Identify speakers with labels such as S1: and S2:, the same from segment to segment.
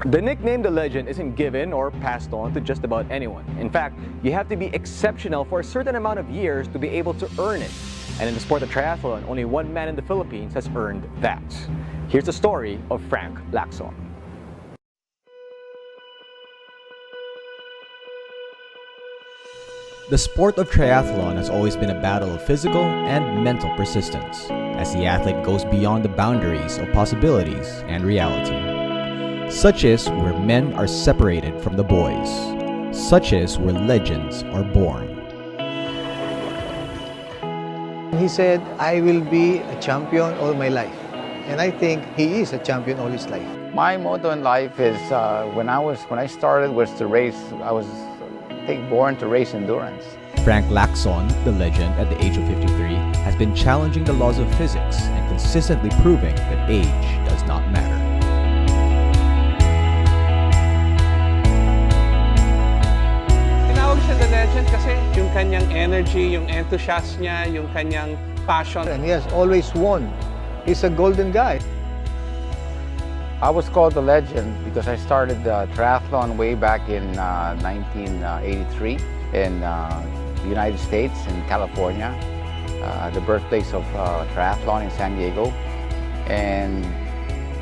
S1: The nickname The Legend isn't given or passed on to just about anyone. In fact, you have to be exceptional for a certain amount of years to be able to earn it. And in the sport of triathlon, only one man in the Philippines has earned that. Here's the story of Frank Lacson.
S2: The sport of triathlon has always been a battle of physical and mental persistence, as the athlete goes beyond the boundaries of possibilities and reality. Such is where men are separated from the boys. Such is where legends are born.
S3: He said, I will be a champion all my life. And I think he is a champion all his life.
S4: My motto in life is when I started was to race. I was born to race endurance.
S2: Frank Lacson, the legend at the age of 53, has been challenging the laws of physics and consistently proving that age does not matter.
S5: Tinawag siya the legend kasi yung kanyang energy, yung enthusiasm niya, yung kanyang passion.
S3: And he has always won. He's a golden guy.
S4: I was called the legend because I started triathlon way back in 1983 in the United States, in California, the birthplace of triathlon in San Diego. And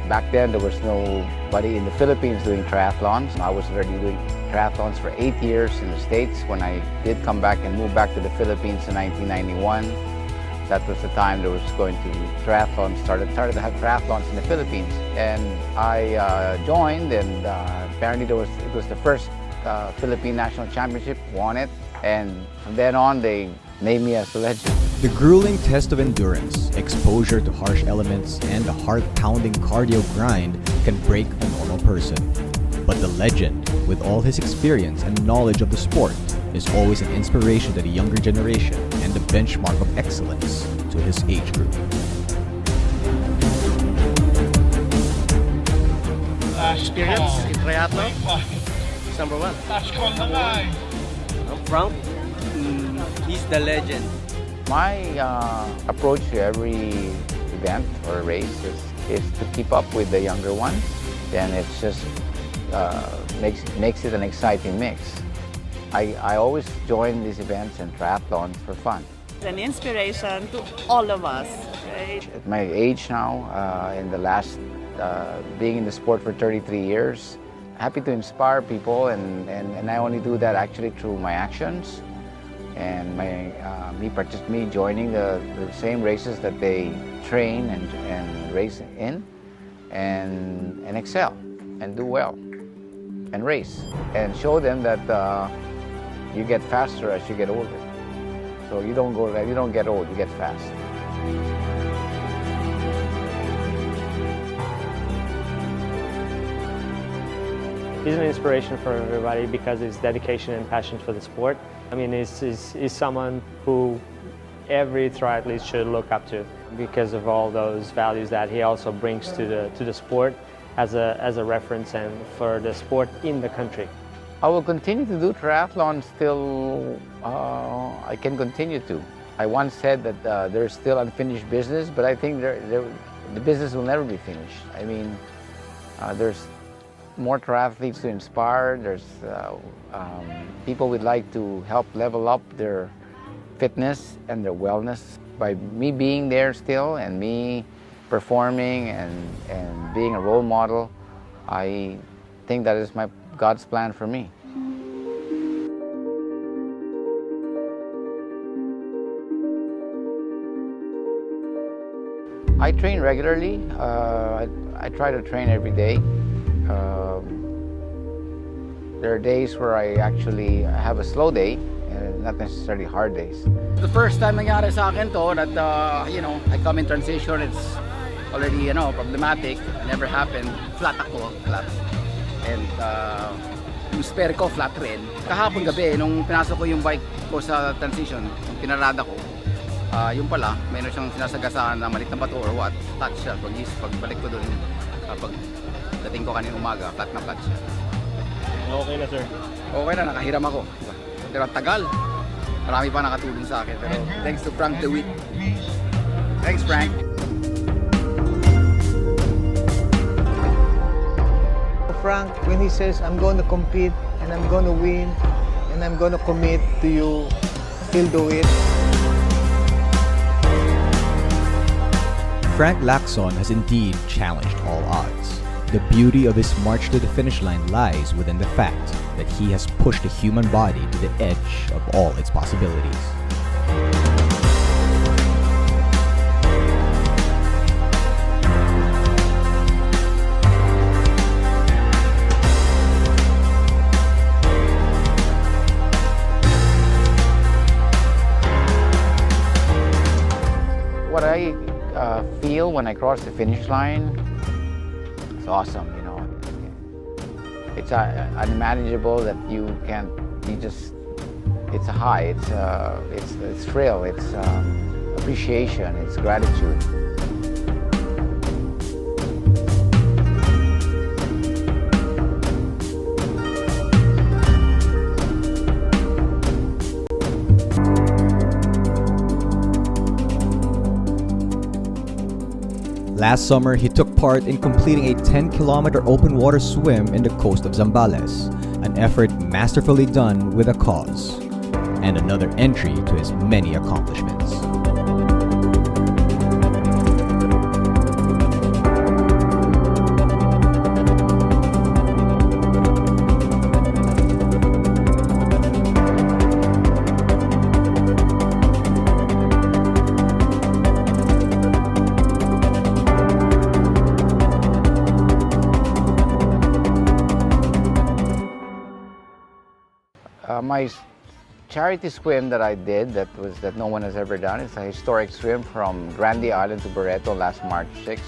S4: back then there was nobody in the Philippines doing triathlons. I was already doing triathlons for 8 years in the States. When I did come back and move back to the Philippines in 1991, that was the time there was going to be triathlons, started to have triathlons in the Philippines. And I joined, and apparently it was the first Philippine National Championship, won it. And from then on, they named me as the legend.
S2: The grueling test of endurance, exposure to harsh elements, and the heart-pounding cardio grind can break a normal person. But the legend, with all his experience and knowledge of the sport, is always an inspiration to the younger generation and the benchmark of excellence to his age group.
S6: Experience in triathlon is number one.
S7: Frank, he's the legend.
S4: My approach to every event or race is to keep up with the younger ones. Then it's just makes it an exciting mix. I always join these events and triathlons for fun.
S8: It's an inspiration to all of us, right?
S4: At my age now, in the last, being in the sport for 33 years, happy to inspire people, and I only do that actually through my actions and me joining the same races that they train and race in, and excel and do well and race and show them that you get faster as you get older. So you don't get old, you get fast.
S9: He's an inspiration for everybody because of his dedication and passion for the sport. I mean, he's someone who every triathlete should look up to because of all those values that he also brings to the sport as a reference and for the sport in the country.
S4: I will continue to do triathlon till I can continue to. I once said that there's still unfinished business, but I think the business will never be finished. I mean, there's more triathletes to inspire. There's people would like to help level up their fitness and their wellness. By me being there still and me performing and being a role model, I think that is God's plan for me. I train regularly. I try to train every day. There are days where I actually have a slow day, and not necessarily hard days.
S6: The first time nangyari sa akin to that I come in transition, it's already problematic. Never happened. Flat ako, flat. And yung spare ko flat rin. Kahapon gabi nung pinasok ko yung bike ko sa transition, yung pinarada ko, yung pala, mayroon siyang sinasagasaan na malit na bato or what, touch siya. Pagbalik ko doon, pag dating ko kanina umaga, flat na flat siya.
S9: Okay na, sir.
S6: Okay na, nakahiram ako. Pero ang tagal. Marami pa nakatulong sa akin. Pero thanks to Frank DeWitt. Thanks, Frank.
S3: Frank, when he says, I'm going to compete and I'm going to win and I'm going to commit to you, he'll do it.
S2: Frank Lacson has indeed challenged all odds. The beauty of his march to the finish line lies within the fact that he has pushed the human body to the edge of all its possibilities.
S4: What I feel when I cross the finish line, it's awesome, you know. It's unmanageable that it's a high, it's thrill, it's appreciation, it's gratitude.
S2: Last summer, he took part in completing a 10-kilometer open water swim in the coast of Zambales, an effort masterfully done with a cause, and another entry to his many accomplishments.
S4: My charity swim that I did that no one has ever done, it's a historic swim from Grande Island to Barreto last March 6th.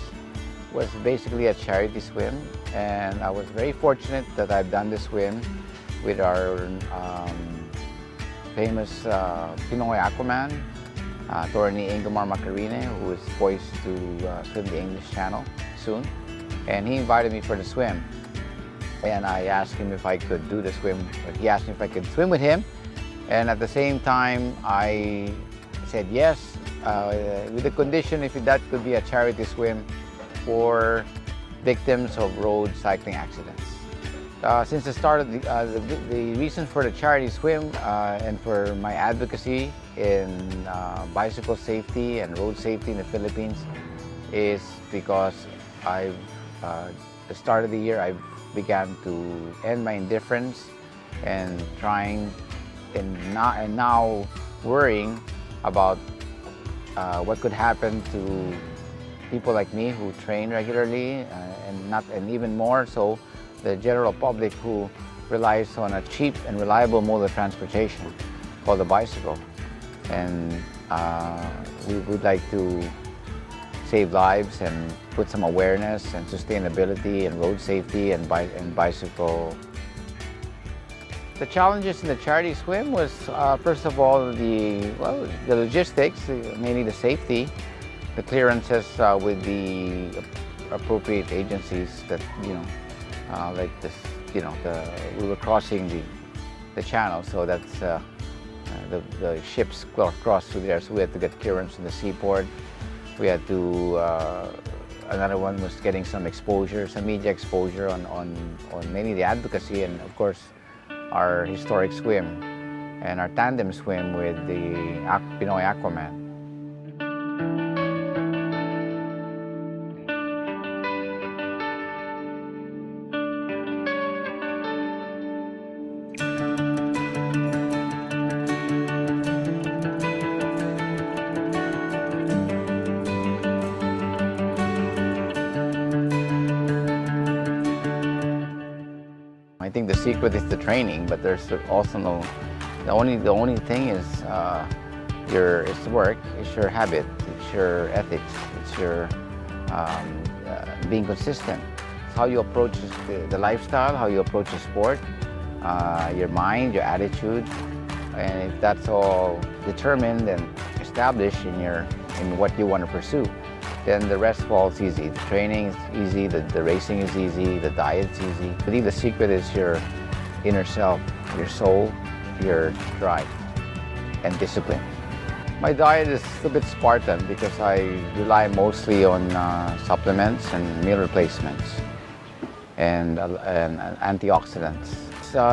S4: Was basically a charity swim, and I was very fortunate that I've done this swim with our famous Pinoy Aquaman, Attorney Ingomar Macarine, who is poised to swim the English Channel soon. And he invited me for the swim. And I asked him if I could do the swim. He asked me if I could swim with him. And at the same time, I said yes, with the condition if that could be a charity swim for victims of road cycling accidents. Since the start of the reason for the charity swim and for my advocacy in bicycle safety and road safety in the Philippines is because at the start of the year, I began to end my indifference and now worrying about what could happen to people like me who train regularly and even more so the general public who relies on a cheap and reliable mode of transportation called the bicycle. And we would like to save lives and put some awareness and sustainability and road safety and bicycle. The challenges in the charity swim was, first of all, the logistics, mainly the safety, the clearances with the appropriate agencies that, like this, we were crossing the channel, so that's the ships crossed through there, so we had to get clearance from the seaport. We had to, another one was getting some exposure, some media exposure on mainly the advocacy and of course our historic swim and our tandem swim with the Pinoy Aquaman. I think the secret is the training, but there's also the only thing is it's work, it's your habit, it's your ethics, it's your being consistent. It's how you approach the lifestyle, how you approach the sport, your mind, your attitude, and if that's all determined and established in what you want to pursue, then the rest falls easy. The training is easy, the racing is easy, the diet's easy. I believe the secret is your inner self, your soul, your drive, and discipline. My diet is a bit Spartan because I rely mostly on supplements and meal replacements. and antioxidants.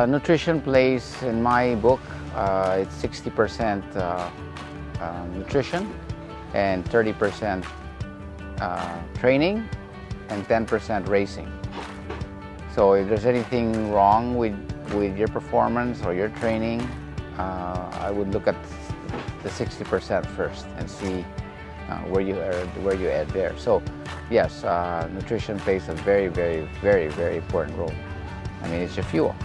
S4: Nutrition plays, in my book, it's 60% nutrition and 30% training and 10% racing. So if there's anything wrong with your performance or your training, I would look at the 60% first and see where you are there. So yes, nutrition plays a very, very, very, very important role. I mean, it's your fuel.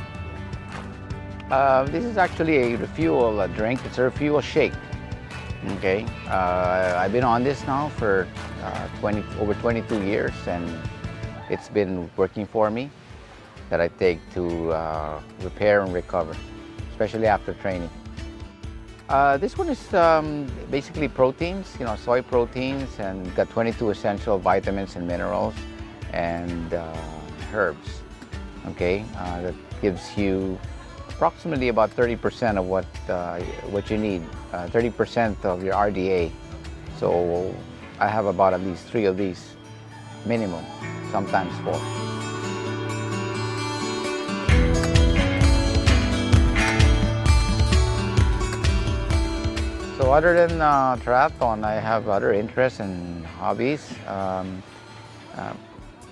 S4: This is actually a refuel drink. It's a refuel shake. Okay, I've been on this now for over 22 years, and it's been working for me. That I take to repair and recover, especially after training. This one is basically proteins, soy proteins, and got 22 essential vitamins and minerals and herbs. Okay, that gives you approximately about 30% of what you need, 30% of your RDA. So I have about at least 3 of these, minimum, sometimes 4. So other than triathlon, I have other interests and hobbies.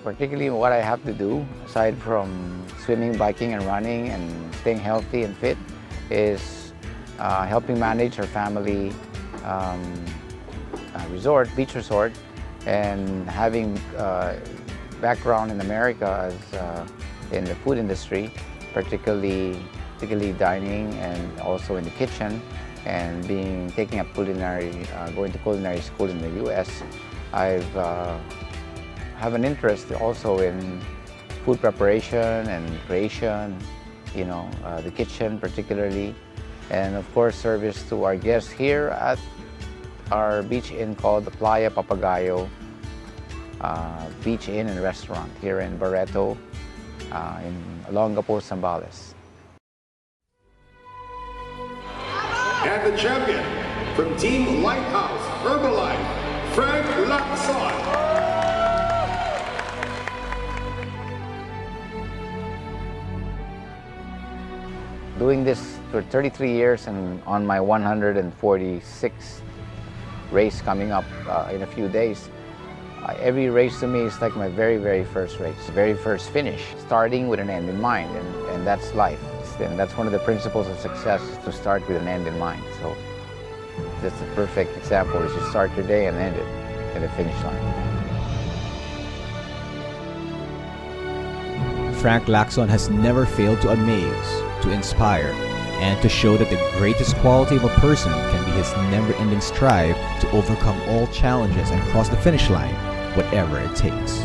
S4: Particularly what I have to do, aside from swimming, biking, and running, and staying healthy and fit, is helping manage our family beach resort, and having background in America as in the food industry, particularly dining and also in the kitchen, and taking up going to culinary school in the U.S. I have an interest also in food preparation and creation, the kitchen particularly, and of course service to our guests here at our beach inn called the Playa Papagayo Beach Inn and Restaurant here in Barreto, in Olongapo, Zambales.
S10: And the champion from Team Lighthouse Herbalife, Frank Lacson.
S4: Doing this for 33 years and on my 146th race coming up in a few days, every race to me is like my very, very first race, very first finish, starting with an end in mind, and that's life. And that's one of the principles of success, is to start with an end in mind. So that's the perfect example, is you start your day and end it at the finish line.
S2: Frank Lacson has never failed to amaze, to inspire, and to show that the greatest quality of a person can be his never-ending strive to overcome all challenges and cross the finish line, whatever it takes.